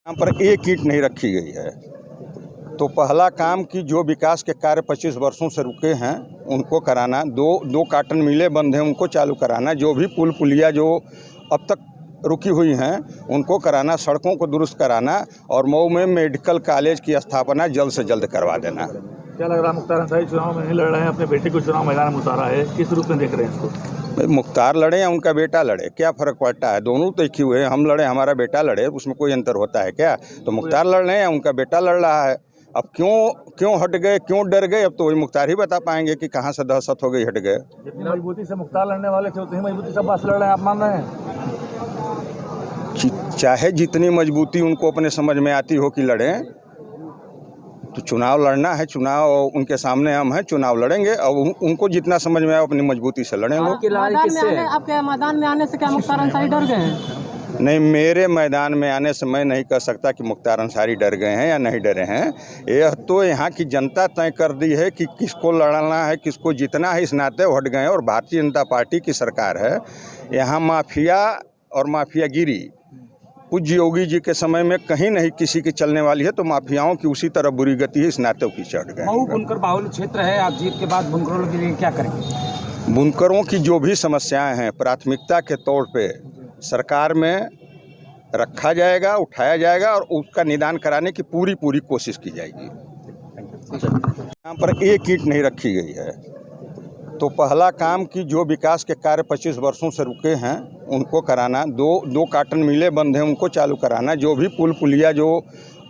यहाँ पर एक ईंट नहीं रखी गई है। तो पहला काम कि जो विकास के कार्य 25 वर्षों से रुके हैं उनको कराना, दो काटन मिलें बंद हैं उनको चालू कराना, जो भी पुल पुलिया जो अब तक रुकी हुई हैं उनको कराना, सड़कों को दुरुस्त कराना और मऊ में मेडिकल कॉलेज की स्थापना जल्द से जल्द करवा देना। क्या लग रहा है मुख्तार अंसारी चुनाव में नहीं लड़ रहे हैं, अपने बेटे को चुनाव मैदान में उतारा है, किस रूप में देख रहे हैं इसको? मुख्तार लड़े या उनका बेटा लड़े, क्या फ़र्क पड़ता है? दोनों तो एक ही हुए, हम लड़े हमारा बेटा लड़े, उसमें कोई अंतर होता है क्या? तो मुख्तार लड़ रहे हैं या उनका बेटा लड़ रहा है। अब क्यों हट गए, क्यों डर गए, अब तो वही मुख्तार ही बता पाएंगे कि कहाँ से दहशत हो गई, हट गए। जितनी मजबूती से मुख्तार लड़ने वाले थे उतनी मजबूती से अब्बास लड़ रहे हैं, आप मान रहे हैं? चाहे जितनी मजबूती उनको अपने समझ में आती हो कि लड़ें, तो चुनाव लड़ना है, चुनाव उनके सामने हम हैं, चुनाव लड़ेंगे और उनको जितना समझ में आए अपनी मजबूती से लड़ें लोग। आपके मैदान में आने से क्या मुख्तार अंसारी डर गए हैं? नहीं, मेरे मैदान में आने से मैं नहीं कह सकता कि मुख्तार अंसारी डर गए हैं या नहीं डरे हैं। यह तो यहाँ की जनता तय कर दी है कि किसको लड़ना है, किसको जीतना है, इस नाते हट गए हैं। और भारतीय जनता पार्टी की सरकार है, यहाँ माफिया और माफियागिरी पूज्य योगी जी के समय में कहीं नहीं किसी की चलने वाली है, तो माफियाओं की उसी तरह बुरी गति है, इस नाते पीछे हट गए। मऊ बुनकर बाहुल्य क्षेत्र है, आप जीत के बाद बुनकरों के लिए क्या करेंगे? बुनकरों की जो भी समस्याएं हैं प्राथमिकता के तौर पे सरकार में रखा जाएगा, उठाया जाएगा और उसका निदान कराने की पूरी कोशिश की जाएगी। यहाँ पर एक ईंट नहीं रखी गई है। तो पहला काम कि जो विकास के कार्य 25 वर्षों से रुके हैं उनको कराना, दो काटन मिलें बंद हैं उनको चालू कराना, जो भी पुल पुलिया जो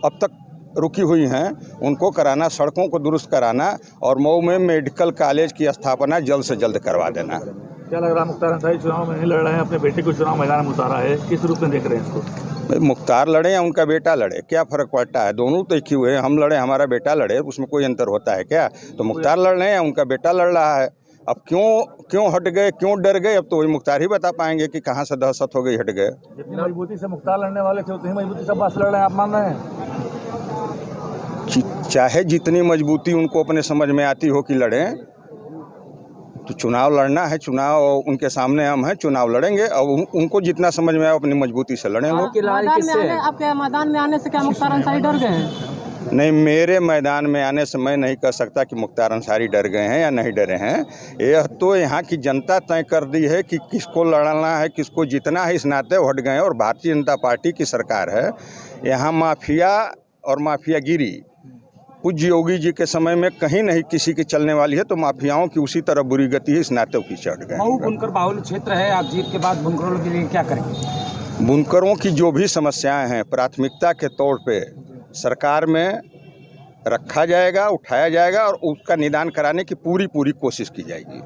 अब तक रुकी हुई हैं उनको कराना, सड़कों को दुरुस्त कराना और मऊ में मेडिकल कॉलेज की स्थापना जल्द से जल्द करवा देना। क्या लग रहा है मुख्तार अंसारी चुनाव में नहीं लड़ रहे हैं, अपने बेटे को चुनाव मैदान में उतारा है, किस रूप में देख रहे हैं इसको? मुख्तार लड़े या उनका बेटा लड़े, क्या फ़र्क पड़ता है? दोनों तो एक ही हुए, हम लड़े हमारा बेटा लड़े, उसमें कोई अंतर होता है क्या? तो मुख्तार लड़ रहे हैं या उनका बेटा लड़ रहा है। अब क्यों हट गए, क्यों डर गए, अब तो वही मुख्तार ही बता पाएंगे कि कहाँ से दहशत हो गई, हट गए। जितनी मजबूती से मुख्तार लड़ने वाले थे उतनी मजबूती से अब्बास लड़ रहे हैं, आप मान रहे हैं? चाहे जितनी मजबूती उनको अपने समझ में आती हो कि लड़ें, तो चुनाव लड़ना है, चुनाव उनके सामने हम हैं, चुनाव लड़ेंगे और उनको जितना समझ में आए अपनी मजबूती से लड़ें लोग। आपके मैदान में आने से क्या मुख्तार अंसारी डर गए हैं? नहीं, मेरे मैदान में आने से मैं नहीं कह सकता कि मुख्तार अंसारी डर गए हैं या नहीं डरे हैं। यह तो यहाँ की जनता तय कर दी है कि किसको लड़ना है, किसको जीतना है, इस नाते हट गए हैं। और भारतीय जनता पार्टी की सरकार है, यहाँ माफिया और माफियागिरी पूज्य योगी जी के समय में कहीं नहीं किसी की चलने वाली है, तो माफियाओं की उसी तरह बुरी गति है, इस नाते पीछे हट गए। मऊ बुनकर बाहुल्य क्षेत्र है, आप जीत के बाद बुनकरों के लिए क्या करेंगे? बुनकरों की जो भी समस्याएं हैं प्राथमिकता के तौर पे सरकार में रखा जाएगा, उठाया जाएगा और उसका निदान कराने की पूरी कोशिश की जाएगी।